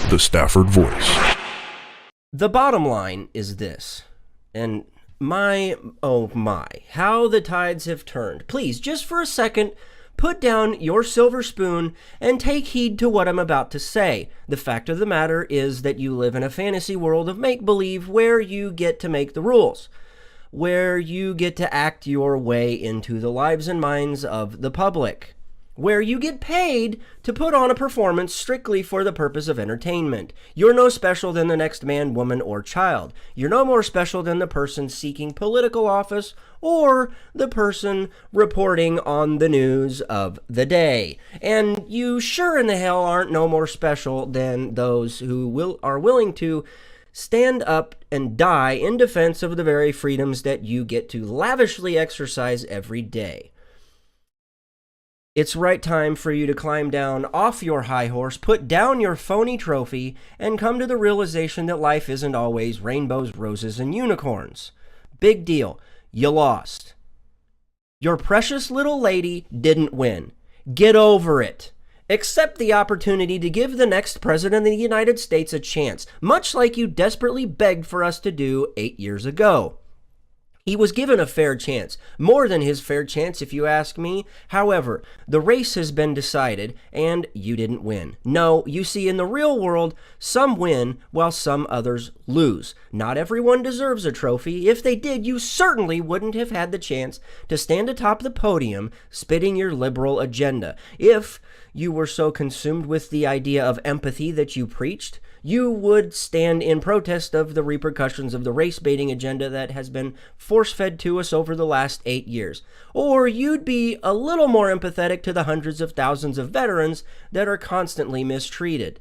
the Stafford Voice. The bottom line is this, and oh my, how the tides have turned. Please, just for a second, put down your silver spoon and take heed to what I'm about to say. The fact of the matter is that you live in a fantasy world of make-believe where you get to make the rules, where you get to act your way into the lives and minds of the public, where you get paid to put on a performance strictly for the purpose of entertainment. You're no special than the next man, woman, or child. You're no more special than the person seeking political office or the person reporting on the news of the day. And you sure in the hell aren't no more special than those who are willing to stand up and die in defense of the very freedoms that you get to lavishly exercise every day. It's right time for you to climb down off your high horse, put down your phony trophy, and come to the realization that life isn't always rainbows, roses, and unicorns. Big deal. You lost. Your precious little lady didn't win. Get over it. Accept the opportunity to give the next president of the United States a chance, much like you desperately begged for us to do 8 years ago. He was given a fair chance, more than his fair chance if you ask me. However, the race has been decided, and you didn't win. No, you see, in the real world, some win while some others lose. Not everyone deserves a trophy. If they did, you certainly wouldn't have had the chance to stand atop the podium spitting your liberal agenda. If you were so consumed with the idea of empathy that you preached, you would stand in protest of the repercussions of the race-baiting agenda that has been force-fed to us over the last 8 years. Or you'd be a little more empathetic to the hundreds of thousands of veterans that are constantly mistreated.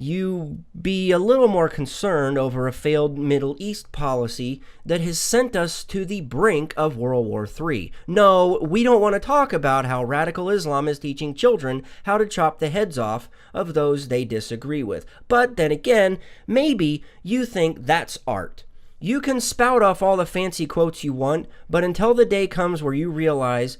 You be a little more concerned over a failed Middle East policy that has sent us to the brink of World War III. No, we don't want to talk about how radical Islam is teaching children how to chop the heads off of those they disagree with. But then again, maybe you think that's art. You can spout off all the fancy quotes you want, but until the day comes where you realize,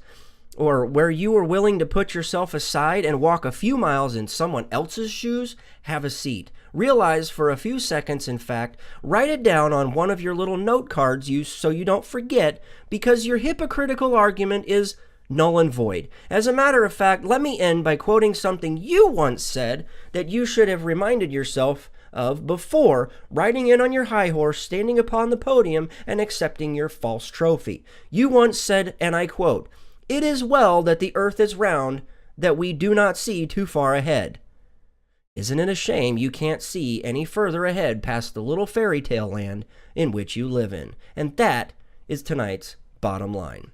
or where you are willing to put yourself aside and walk a few miles in someone else's shoes, have a seat. Realize for a few seconds, in fact, write it down on one of your little note cards so you don't forget, because your hypocritical argument is null and void. As a matter of fact, let me end by quoting something you once said that you should have reminded yourself of before riding in on your high horse, standing upon the podium, and accepting your false trophy. You once said, and I quote, "It is well that the earth is round, that we do not see too far ahead." Isn't it a shame you can't see any further ahead past the little fairy tale land in which you live in? And that is tonight's bottom line.